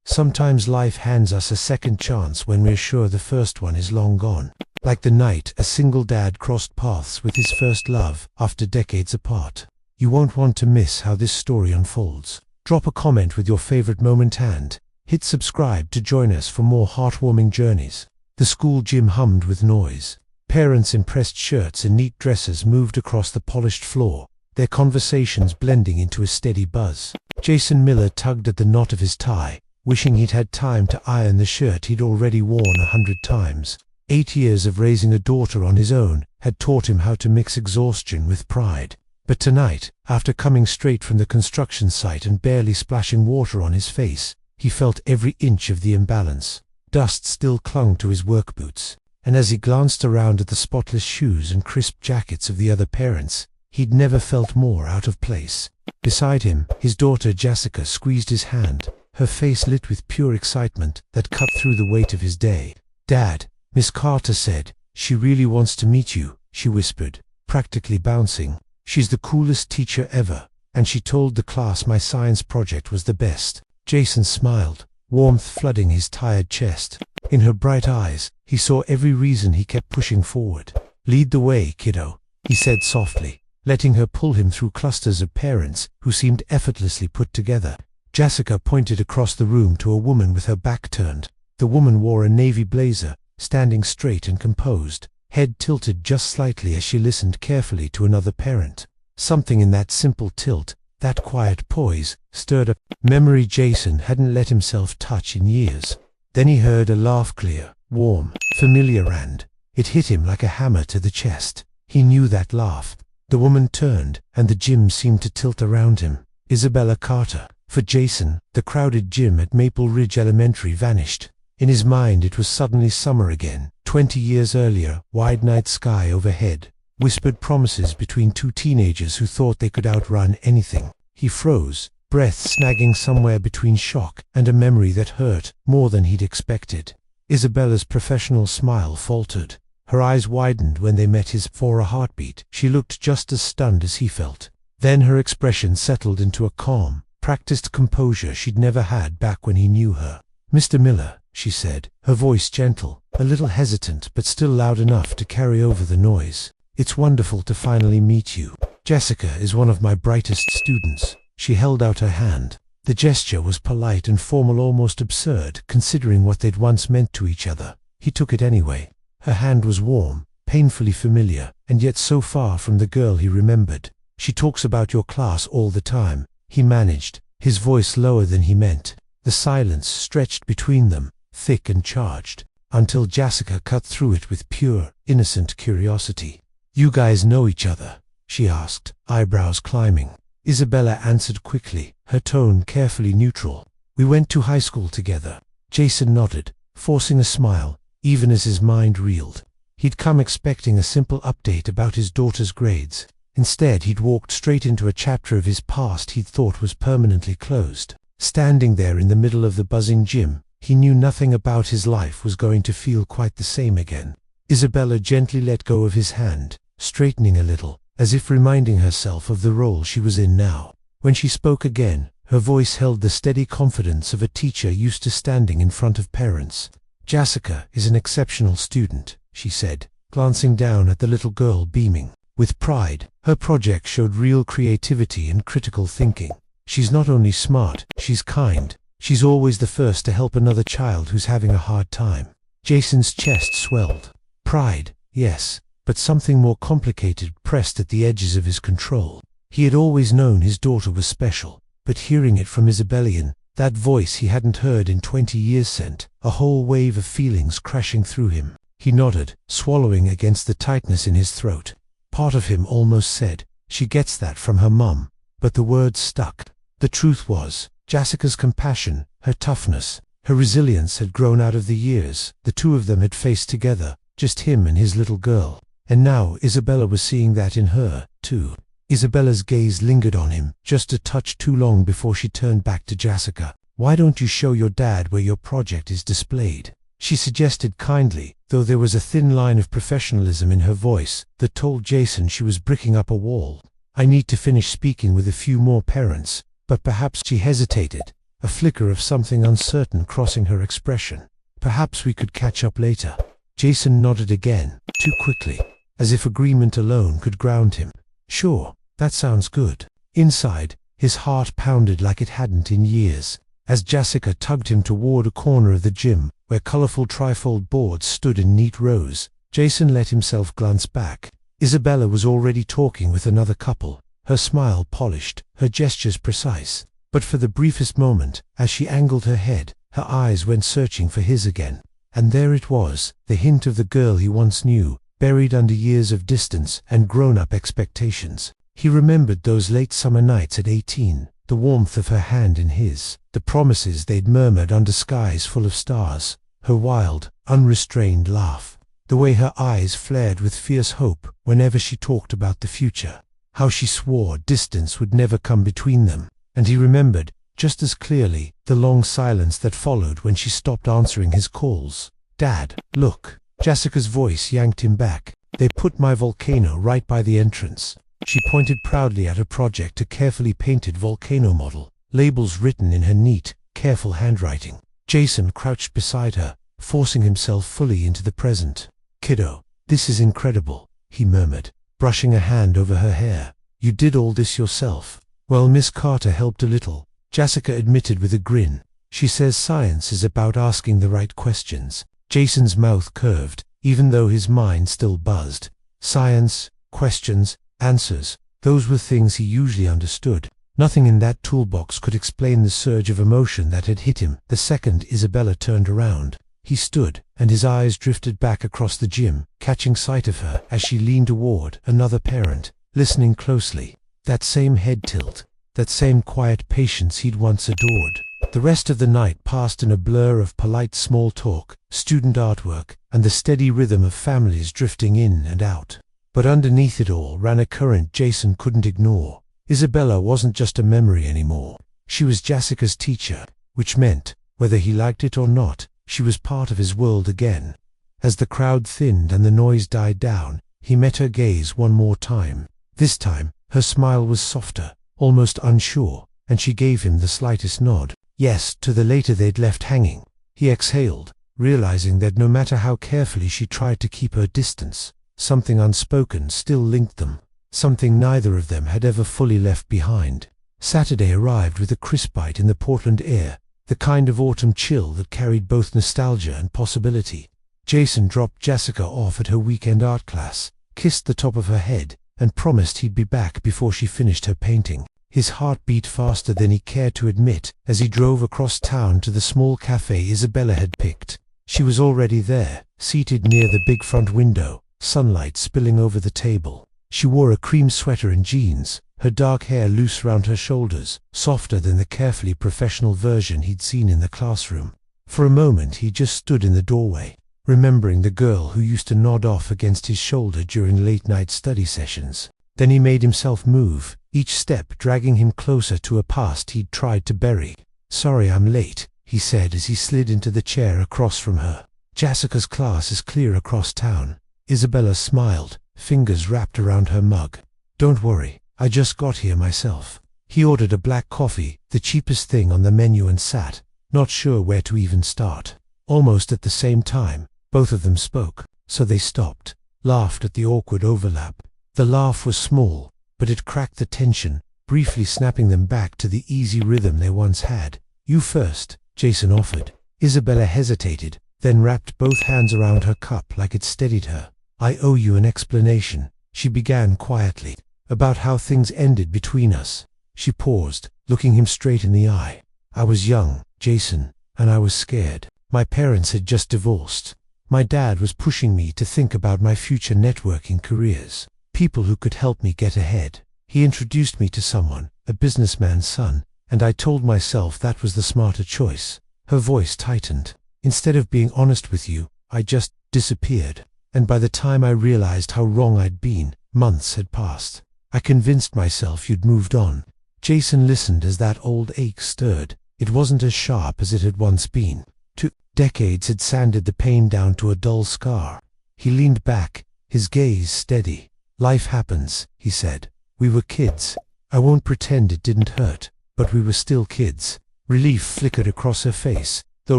Sometimes life hands us a second chance when we're sure the first one is long gone. Like the night a single dad crossed paths with his first love after decades apart. You won't want to miss how this story unfolds. Drop a comment with your favorite moment and hit subscribe to join us for more heartwarming journeys. The school gym hummed with noise. Parents in pressed shirts and neat dresses moved across the polished floor, their conversations blending into a steady buzz. Jason Miller tugged at the knot of his tie, wishing he'd had time to iron the shirt he'd already worn 100 times. 8 years of raising a daughter on his own had taught him how to mix exhaustion with pride. But tonight, after coming straight from the construction site and barely splashing water on his face, he felt every inch of the imbalance. Dust still clung to his work boots, and as he glanced around at the spotless shoes and crisp jackets of the other parents, he'd never felt more out of place. Beside him, his daughter Jassica squeezed his hand, her face lit with pure excitement that cut through the weight of his day. "Dad," Miss Carter said, "she really wants to meet you," she whispered, practically bouncing. "She's the coolest teacher ever, and she told the class my science project was the best." Jason smiled, warmth flooding his tired chest. In her bright eyes, he saw every reason he kept pushing forward. "Lead the way, kiddo," he said softly, letting her pull him through clusters of parents who seemed effortlessly put together. Jassica pointed across the room to a woman with her back turned. The woman wore a navy blazer, standing straight and composed, head tilted just slightly as she listened carefully to another parent. Something in that simple tilt, that quiet poise, stirred a memory Jason hadn't let himself touch in years. Then he heard a laugh, clear, warm, familiar, and it hit him like a hammer to the chest. He knew that laugh. The woman turned, and the gym seemed to tilt around him. Isabella Carter. For Jason, the crowded gym at Maple Ridge Elementary vanished. In his mind it was suddenly summer again. 20 years earlier, wide night sky overhead, whispered promises between two teenagers who thought they could outrun anything. He froze, breath snagging somewhere between shock and a memory that hurt more than he'd expected. Isabella's professional smile faltered. Her eyes widened when they met his. For a heartbeat, she looked just as stunned as he felt. Then her expression settled into a calm, practiced composure she'd never had back when he knew her. "Mr. Miller," she said, her voice gentle, a little hesitant but still loud enough to carry over the noise. "It's wonderful to finally meet you. Jassica is one of my brightest students." She held out her hand. The gesture was polite and formal, almost absurd, considering what they'd once meant to each other. He took it anyway. Her hand was warm, painfully familiar, and yet so far from the girl he remembered. "She talks about your class all the time," he managed, his voice lower than he meant. The silence stretched between them, thick and charged, until Jassica cut through it with pure, innocent curiosity. "You guys know each other?" she asked, eyebrows climbing. Isabella answered quickly, her tone carefully neutral. "We went to high school together." Jason nodded, forcing a smile, even as his mind reeled. He'd come expecting a simple update about his daughter's grades. Instead, he'd walked straight into a chapter of his past he'd thought was permanently closed. Standing there in the middle of the buzzing gym, he knew nothing about his life was going to feel quite the same again. Isabella gently let go of his hand, straightening a little, as if reminding herself of the role she was in now. When she spoke again, her voice held the steady confidence of a teacher used to standing in front of parents. "Jassica is an exceptional student," she said, glancing down at the little girl beaming with pride. Her project showed real creativity and critical thinking. "She's not only smart, she's kind. She's always the first to help another child who's having a hard time." Jason's chest swelled. Pride, yes, but something more complicated pressed at the edges of his control. He had always known his daughter was special, but hearing it from Isabellian, that voice he hadn't heard in 20 years, sent a whole wave of feelings crashing through him. He nodded, swallowing against the tightness in his throat. Part of him almost said, "She gets that from her mum," but the words stuck. The truth was, Jassica's compassion, her toughness, her resilience had grown out of the years the two of them had faced together, just him and his little girl. And now Isabella was seeing that in her, too. Isabella's gaze lingered on him, just a touch too long before she turned back to Jassica. "Why don't you show your dad where your project is displayed?" she suggested kindly, though there was a thin line of professionalism in her voice that told Jason she was bricking up a wall. "I need to finish speaking with a few more parents," but perhaps she hesitated, a flicker of something uncertain crossing her expression. Perhaps we could catch up later. Jason nodded again, too quickly, as if agreement alone could ground him. Sure, that sounds good. Inside, his heart pounded like it hadn't in years. As Jassica tugged him toward a corner of the gym, where colorful trifold boards stood in neat rows, Jason let himself glance back. Isabella was already talking with another couple, her smile polished, her gestures precise. But for the briefest moment, as she angled her head, her eyes went searching for his again. And there it was, the hint of the girl he once knew, buried under years of distance and grown-up expectations. He remembered those late summer nights at 18, the warmth of her hand in his, the promises they'd murmured under skies full of stars, her wild, unrestrained laugh, the way her eyes flared with fierce hope whenever she talked about the future, how she swore distance would never come between them. And he remembered, just as clearly, the long silence that followed when she stopped answering his calls. "Dad, look." Jassica's voice yanked him back. "They put my volcano right by the entrance." She pointed proudly at a project, a carefully painted volcano model, labels written in her neat, careful handwriting. Jason crouched beside her, forcing himself fully into the present. "Kiddo, this is incredible," he murmured, brushing a hand over her hair. "You did all this yourself?" "Well, Miss Carter helped a little," Jassica admitted with a grin. "She says science is about asking the right questions." Jason's mouth curved, even though his mind still buzzed. Science, questions, answers, those were things he usually understood. Nothing in that toolbox could explain the surge of emotion that had hit him the second Isabella turned around. He stood, and his eyes drifted back across the gym, catching sight of her as she leaned toward another parent, listening closely. That same head tilt, that same quiet patience he'd once adored. The rest of the night passed in a blur of polite small talk, student artwork, and the steady rhythm of families drifting in and out. But underneath it all ran a current Jason couldn't ignore. Isabella wasn't just a memory anymore. She was Jassica's teacher, which meant, whether he liked it or not, she was part of his world again. As the crowd thinned and the noise died down, he met her gaze one more time. This time, her smile was softer, almost unsure, and she gave him the slightest nod. Yes, to the later they'd left hanging. He exhaled, realizing that no matter how carefully she tried to keep her distance, something unspoken still linked them, something neither of them had ever fully left behind. Saturday arrived with a crisp bite in the Portland air, the kind of autumn chill that carried both nostalgia and possibility. Jason dropped Jassica off at her weekend art class, kissed the top of her head, and promised he'd be back before she finished her painting. His heart beat faster than he cared to admit as he drove across town to the small cafe Isabella had picked. She was already there, seated near the big front window, sunlight spilling over the table. She wore a cream sweater and jeans, her dark hair loose round her shoulders, softer than the carefully professional version he'd seen in the classroom. For a moment he just stood in the doorway, remembering the girl who used to nod off against his shoulder during late-night study sessions. Then he made himself move, each step dragging him closer to a past he'd tried to bury. "Sorry I'm late," he said as he slid into the chair across from her. "Jassica's class is clear across town." Isabella smiled, fingers wrapped around her mug. "Don't worry, I just got here myself." He ordered a black coffee, the cheapest thing on the menu, and sat, not sure where to even start. Almost at the same time, both of them spoke, so they stopped, laughed at the awkward overlap. The laugh was small, but it cracked the tension, briefly snapping them back to the easy rhythm they once had. "You first," Jason offered. Isabella hesitated, then wrapped both hands around her cup like it steadied her. "I owe you an explanation," she began quietly, "about how things ended between us." She paused, looking him straight in the eye. "I was young, Jason, and I was scared. My parents had just divorced. My dad was pushing me to think about my future networking careers, people who could help me get ahead. He introduced me to someone, a businessman's son, and I told myself that was the smarter choice." Her voice tightened. "Instead of being honest with you, I just disappeared. And by the time I realized how wrong I'd been, months had passed. I convinced myself you'd moved on." Jason listened as that old ache stirred. It wasn't as sharp as it had once been. 2 decades had sanded the pain down to a dull scar. He leaned back, his gaze steady. "Life happens," he said. "We were kids. I won't pretend it didn't hurt, but we were still kids. Relief flickered across her face, though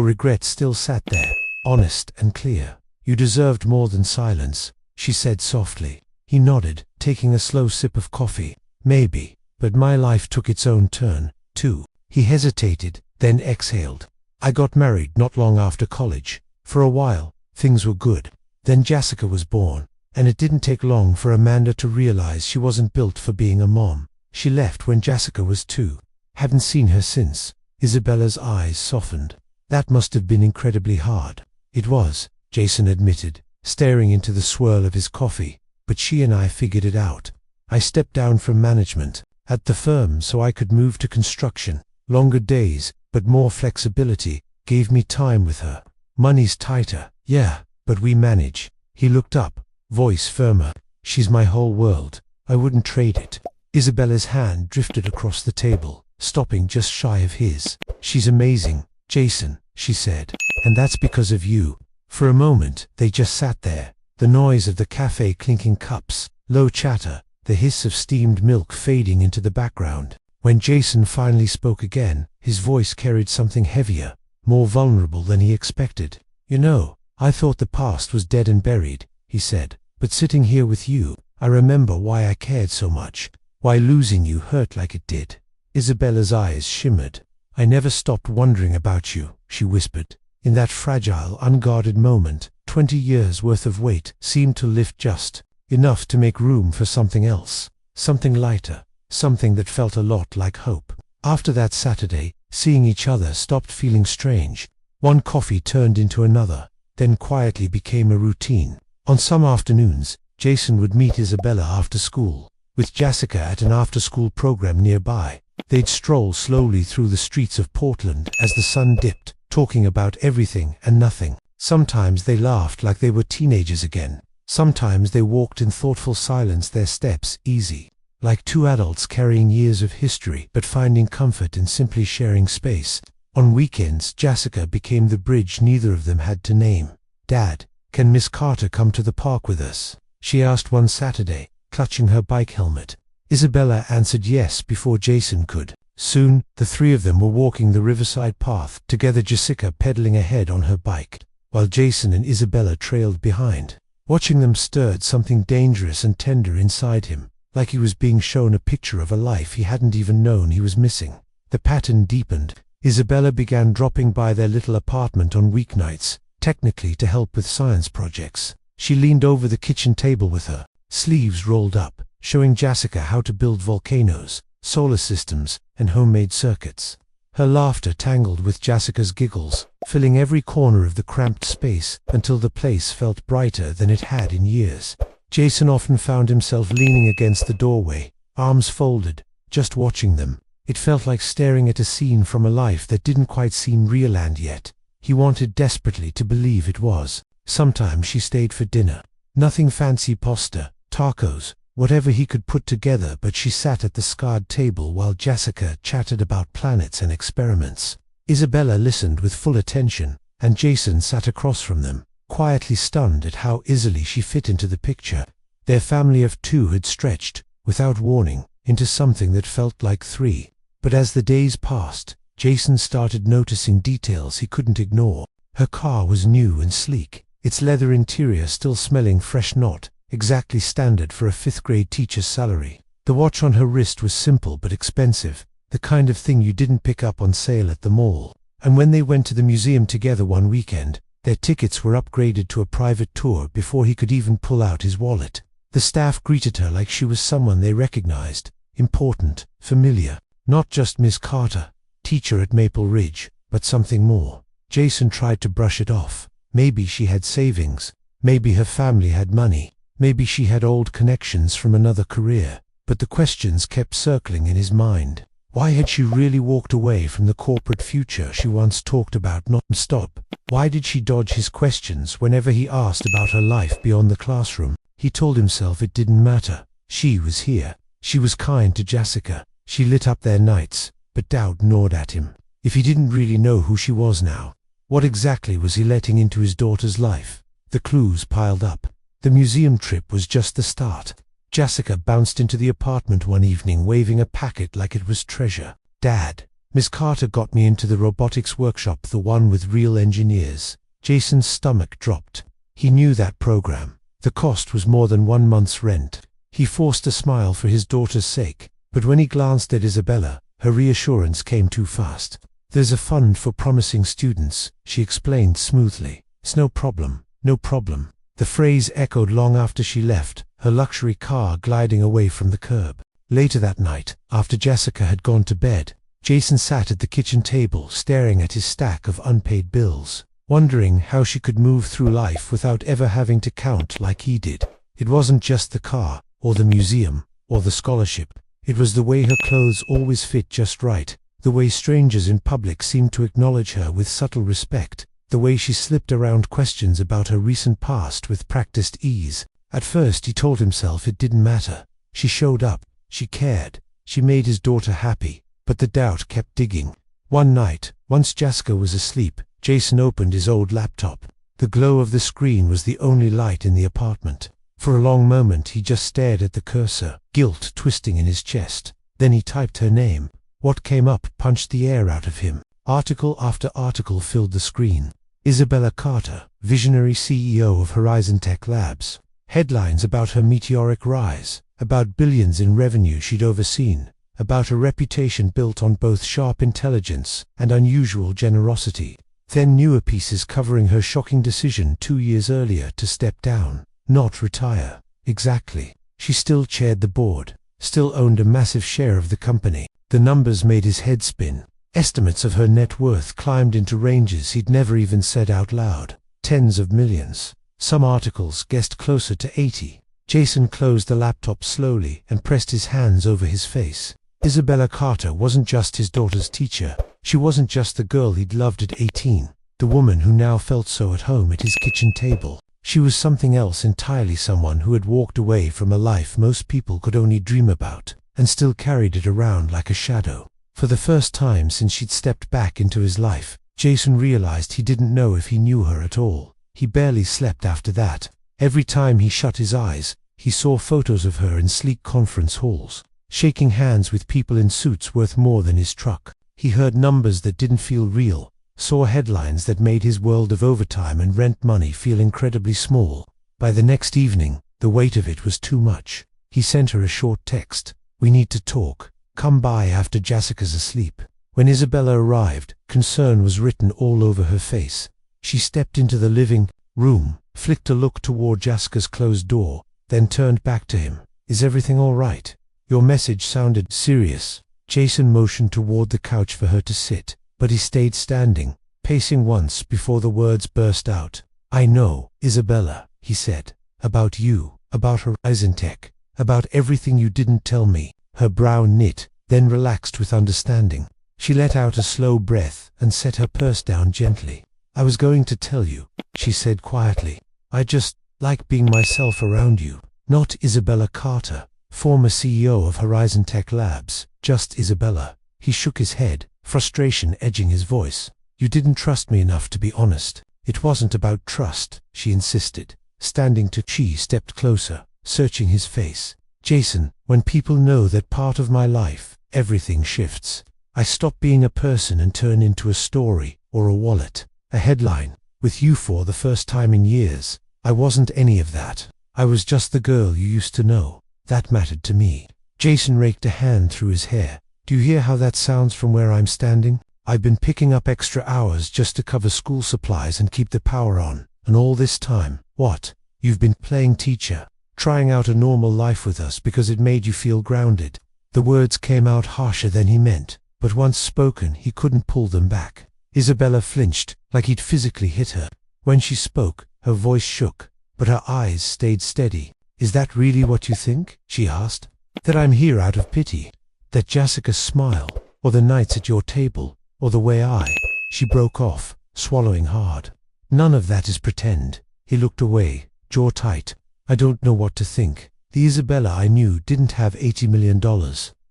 regret still sat there, honest and clear. "You deserved more than silence," she said softly. He nodded, taking a slow sip of coffee. "Maybe, but my life took its own turn, too." He hesitated, then exhaled. "I got married not long after college. For a while, things were good. Then Jassica was born, and it didn't take long for Amanda to realize she wasn't built for being a mom. She left when Jassica was 2. Haven't seen her since." Isabella's eyes softened. "That must have been incredibly hard." "It was," Jason admitted, staring into the swirl of his coffee, "but she and I figured it out. I stepped down from management at the firm so I could move to construction. Longer days, but more flexibility, gave me time with her. Money's tighter, yeah, but we manage." He looked up, voice firmer. "She's my whole world. I wouldn't trade it." Isabella's hand drifted across the table, stopping just shy of his. "She's amazing, Jason," she said, "and that's because of you." For a moment, they just sat there, the noise of the cafe clinking cups, low chatter, the hiss of steamed milk fading into the background. When Jason finally spoke again, his voice carried something heavier, more vulnerable than he expected. "You know, I thought the past was dead and buried," he said, "but sitting here with you, I remember why I cared so much, why losing you hurt like it did." Isabella's eyes shimmered. "I never stopped wondering about you," she whispered. In that fragile, unguarded moment, 20 years' worth of weight seemed to lift just enough to make room for something else, something lighter, something that felt a lot like hope. After that Saturday, seeing each other stopped feeling strange. One coffee turned into another, then quietly became a routine. On some afternoons, Jason would meet Isabella after school, with Jassica at an after-school program nearby. They'd stroll slowly through the streets of Portland as the sun dipped, talking about everything and nothing. Sometimes they laughed like they were teenagers again. Sometimes they walked in thoughtful silence, their steps easy, like two adults carrying years of history but finding comfort in simply sharing space. On weekends, Jassica became the bridge neither of them had to name. "Dad, can Miss Carter come to the park with us?" she asked one Saturday, clutching her bike helmet. Isabella answered yes before Jason could. Soon, the three of them were walking the riverside path, together, Jassica pedaling ahead on her bike, while Jason and Isabella trailed behind. Watching them stirred something dangerous and tender inside him, like he was being shown a picture of a life he hadn't even known he was missing. The pattern deepened. Isabella began dropping by their little apartment on weeknights, technically to help with science projects. She leaned over the kitchen table with her, sleeves rolled up, showing Jassica how to build volcanoes, solar systems, and homemade circuits. Her laughter tangled with Jassica's giggles, filling every corner of the cramped space until the place felt brighter than it had in years. Jason often found himself leaning against the doorway, arms folded, just watching them. It felt like staring at a scene from a life that didn't quite seem real, and yet he wanted desperately to believe it was. Sometimes she stayed for dinner. Nothing fancy, pasta, tacos, whatever he could put together, but she sat at the scarred table while Jassica chatted about planets and experiments. Isabella listened with full attention, and Jason sat across from them, quietly stunned at how easily she fit into the picture. Their family of 2 had stretched, without warning, into something that felt like 3. But as the days passed, Jason started noticing details he couldn't ignore. Her car was new and sleek, its leather interior still smelling fresh, not exactly standard for a 5th-grade teacher's salary. The watch on her wrist was simple but expensive, the kind of thing you didn't pick up on sale at the mall. And when they went to the museum together one weekend, their tickets were upgraded to a private tour before he could even pull out his wallet. The staff greeted her like she was someone they recognized, important, familiar. Not just Miss Carter, teacher at Maple Ridge, but something more. Jason tried to brush it off. Maybe she had savings. Maybe her family had money. Maybe she had old connections from another career. But the questions kept circling in his mind. Why had she really walked away from the corporate future she once talked about non-stop? Why did she dodge his questions whenever he asked about her life beyond the classroom? He told himself it didn't matter. She was here. She was kind to Jassica. She lit up their nights, but doubt gnawed at him. If he didn't really know who she was now, what exactly was he letting into his daughter's life? The clues piled up. The museum trip was just the start. Jassica bounced into the apartment one evening waving a packet like it was treasure. "Dad, Miss Carter got me into the robotics workshop, the one with real engineers. Jason's stomach dropped. He knew that program. The cost was more than 1 month's rent. He forced a smile for his daughter's sake, but when he glanced at Isabella, her reassurance came too fast. "There's a fund for promising students," she explained smoothly. "It's no problem, no problem." The phrase echoed long after she left, her luxury car gliding away from the curb. Later that night, after Jassica had gone to bed, Jason sat at the kitchen table staring at his stack of unpaid bills, wondering how she could move through life without ever having to count like he did. It wasn't just the car, or the museum, or the scholarship. It was the way her clothes always fit just right, the way strangers in public seemed to acknowledge her with subtle respect, the way she slipped around questions about her recent past with practiced ease. At first he told himself it didn't matter. She showed up, she cared, she made his daughter happy, but the doubt kept digging. One night, once Jassica was asleep, Jason opened his old laptop. The glow of the screen was the only light in the apartment. For a long moment he just stared at the cursor, guilt twisting in his chest. Then he typed her name. What came up punched the air out of him. Article after article filled the screen. Isabella Carter, visionary CEO of Horizon Tech Labs. Headlines about her meteoric rise, about billions in revenue she'd overseen, about a reputation built on both sharp intelligence and unusual generosity. Then newer pieces covering her shocking decision 2 years earlier to step down, not retire. Exactly. She still chaired the board, still owned a massive share of the company. The numbers made his head spin. Estimates of her net worth climbed into ranges he'd never even said out loud. Tens of millions. Some articles guessed closer to 80. Jason closed the laptop slowly and pressed his hands over his face. Isabella Carter wasn't just his daughter's teacher. She wasn't just the girl he'd loved at 18, the woman who now felt so at home at his kitchen table. She was something else entirely, someone who had walked away from a life most people could only dream about, and still carried it around like a shadow. For the first time since she'd stepped back into his life, Jason realized he didn't know if he knew her at all. He barely slept after that. Every time he shut his eyes, he saw photos of her in sleek conference halls, shaking hands with people in suits worth more than his truck. He heard numbers that didn't feel real, saw headlines that made his world of overtime and rent money feel incredibly small. By the next evening, the weight of it was too much. He sent her a short text. "We need to talk. Come by after Jassica's asleep." When Isabella arrived, concern was written all over her face. She stepped into the living room, flicked a look toward Jassica's closed door, then turned back to him. "Is everything all right? Your message sounded serious." Jason motioned toward the couch for her to sit, but he stayed standing, pacing once before the words burst out. "I know, Isabella," he said. "About you, about Horizon Tech, about everything you didn't tell me." Her brow knit, then relaxed with understanding. She let out a slow breath and set her purse down gently. "I was going to tell you," she said quietly. "I just like being myself around you." Not Isabella Carter, former CEO of Horizon Tech Labs, just Isabella. He shook his head, frustration edging his voice. "You didn't trust me enough to be honest." "It wasn't about trust," she insisted. Standing to, she stepped closer, searching his face. "Jason, when people know that part of my life, everything shifts. I stop being a person and turn into a story, or a wallet, a headline. With you for the first time in years, I wasn't any of that. I was just the girl you used to know. That mattered to me." Jason raked a hand through his hair. "Do you hear how that sounds from where I'm standing? I've been picking up extra hours just to cover school supplies and keep the power on. And all this time, what? You've been playing teacher, trying out a normal life with us because it made you feel grounded." The words came out harsher than he meant, but once spoken he couldn't pull them back. Isabella flinched, like he'd physically hit her. When she spoke, her voice shook, but her eyes stayed steady. "Is that really what you think?" she asked. "That I'm here out of pity? That Jassica's smile, or the nights at your table, or the way I—" She broke off, swallowing hard. "None of that is pretend." He looked away, jaw tight. "I don't know what to think. The Isabella I knew didn't have $80 million.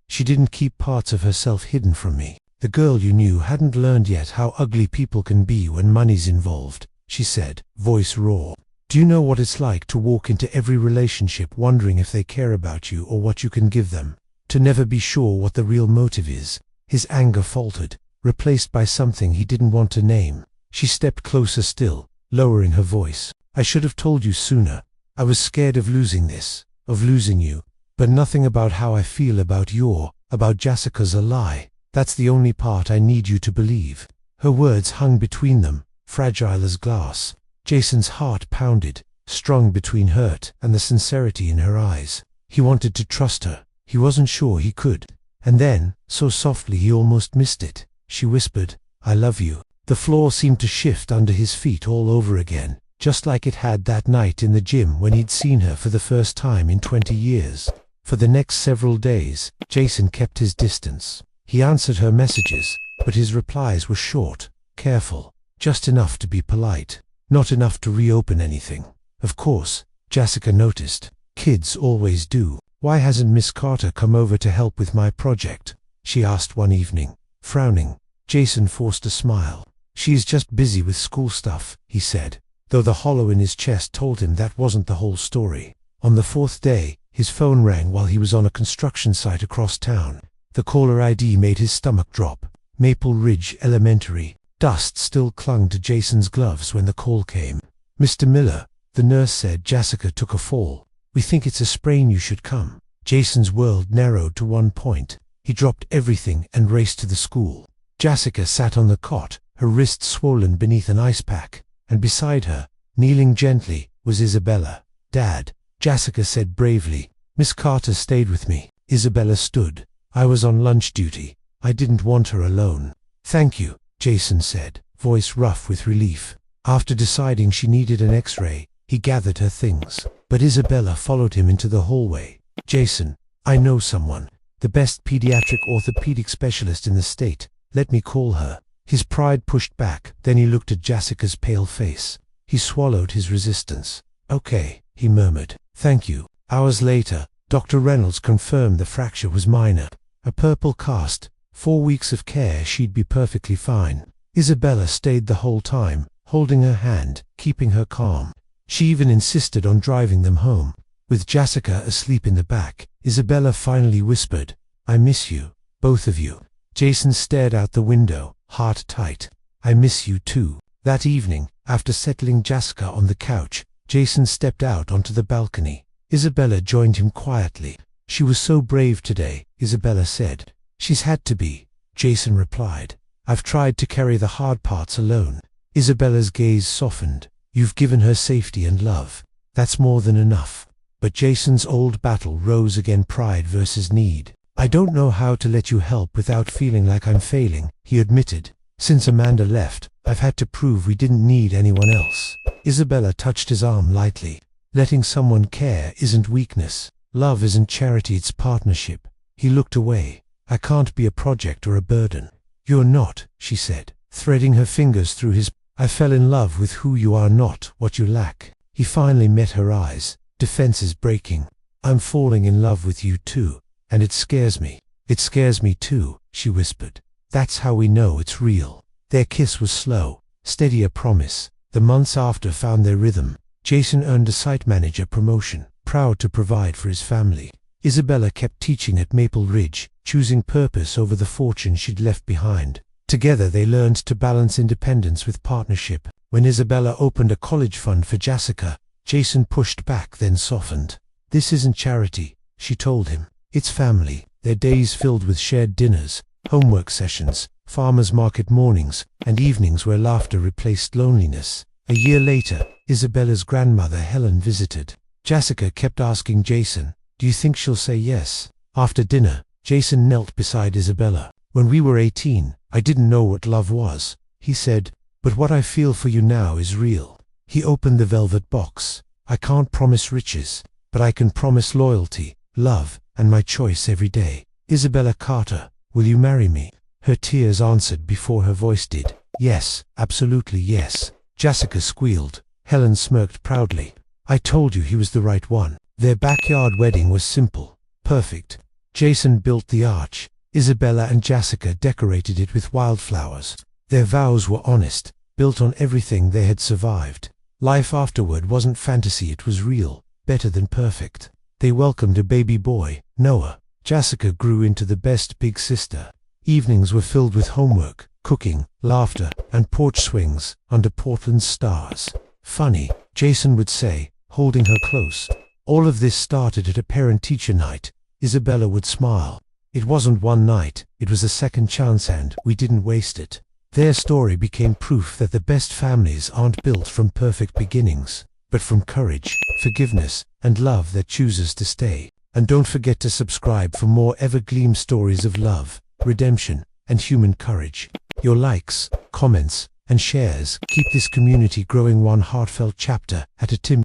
She didn't keep parts of herself hidden from me. The girl you knew hadn't learned yet how ugly people can be when money's involved," she said, voice raw. "Do you know what it's like to walk into every relationship wondering if they care about you or what you can give them? To never be sure what the real motive is? His anger faltered, replaced by something he didn't want to name. She stepped closer still, lowering her voice. I should have told you sooner. I was scared of losing this, of losing you. But nothing about how I feel about Jassica's a lie. That's the only part I need you to believe. Her words hung between them, fragile as glass. Jason's heart pounded, strung between hurt and the sincerity in her eyes. He wanted to trust her. He wasn't sure he could. And then, so softly he almost missed it, she whispered, I love you. The floor seemed to shift under his feet all over again, just like it had that night in the gym when he'd seen her for the first time in 20 years. For the next several days, Jason kept his distance. He answered her messages, but his replies were short, careful, just enough to be polite, not enough to reopen anything. Of course, Jassica noticed. Kids always do. Why hasn't Miss Carter come over to help with my project? She asked one evening. Frowning, Jason forced a smile. She's just busy with school stuff, he said, though the hollow in his chest told him that wasn't the whole story. On the fourth day, his phone rang while he was on a construction site across town. The caller ID made his stomach drop. Maple Ridge Elementary. Dust still clung to Jason's gloves when the call came. Mr. Miller, the nurse said Jassica took a fall. We think it's a sprain, you should come. Jason's world narrowed to one point. He dropped everything and raced to the school. Jassica sat on the cot, her wrists swollen beneath an ice pack, and beside her, kneeling gently, was Isabella. Dad, Jassica said bravely. Miss Carter stayed with me. Isabella stood. I was on lunch duty. I didn't want her alone. Thank you, Jason said, voice rough with relief. After deciding she needed an X-ray, he gathered her things. But Isabella followed him into the hallway. Jason, I know someone. The best pediatric orthopedic specialist in the state. Let me call her. His pride pushed back, then he looked at Jassica's pale face. He swallowed his resistance. Okay, he murmured. Thank you. Hours later, Dr. Reynolds confirmed the fracture was minor. A purple cast. 4 weeks of care, she'd be perfectly fine. Isabella stayed the whole time, holding her hand, keeping her calm. She even insisted on driving them home. With Jassica asleep in the back, Isabella finally whispered, I miss you, both of you. Jason stared out the window, heart tight. I miss you too. That evening, after settling Jassica on the couch, Jason stepped out onto the balcony. Isabella joined him quietly. She was so brave today, Isabella said. She's had to be, Jason replied. I've tried to carry the hard parts alone. Isabella's gaze softened. You've given her safety and love. That's more than enough. But Jason's old battle rose again, pride versus need. I don't know how to let you help without feeling like I'm failing, he admitted. Since Amanda left, I've had to prove we didn't need anyone else. Isabella touched his arm lightly. Letting someone care isn't weakness. Love isn't charity, it's partnership. He looked away. I can't be a project or a burden. You're not, she said, threading her fingers through his. I fell in love with who you are, not what you lack. He finally met her eyes, defenses breaking. I'm falling in love with you too, and it scares me. It scares me too, she whispered. That's how we know it's real. Their kiss was slow, steady, a promise. The months after found their rhythm. Jason earned a site manager promotion, proud to provide for his family. Isabella kept teaching at Maple Ridge, choosing purpose over the fortune she'd left behind. Together they learned to balance independence with partnership. When Isabella opened a college fund for Jassica, Jason pushed back, then softened. This isn't charity, she told him. It's family. Their days filled with shared dinners, homework sessions, farmers market mornings, and evenings where laughter replaced loneliness. A year later, Isabella's grandmother Helen visited. Jassica kept asking Jason, do you think she'll say yes? After dinner, Jason knelt beside Isabella. When we were 18, I didn't know what love was, he said, but what I feel for you now is real. He opened the velvet box. I can't promise riches, but I can promise loyalty, love, and my choice every day. Isabella Carter, will you marry me? Her tears answered before her voice did. Yes, absolutely yes. Jassica squealed. Helen smirked proudly. I told you he was the right one. Their backyard wedding was simple, perfect. Jason built the arch. Isabella and Jassica decorated it with wildflowers. Their vows were honest, built on everything they had survived. Life afterward wasn't fantasy, it was real, better than perfect. They welcomed a baby boy, Noah. Jassica grew into the best big sister. Evenings were filled with homework, cooking, laughter, and porch swings under Portland's stars. "Funny," Jason would say, holding her close. "All of this started at a parent-teacher night." Isabella would smile. "It wasn't one night, it was a second chance and we didn't waste it." Their story became proof that the best families aren't built from perfect beginnings, but from courage, forgiveness, and love that chooses to stay. And don't forget to subscribe for more evergleam stories of love, redemption, and human courage. Your likes, comments, and shares keep this community growing one heartfelt chapter at a time.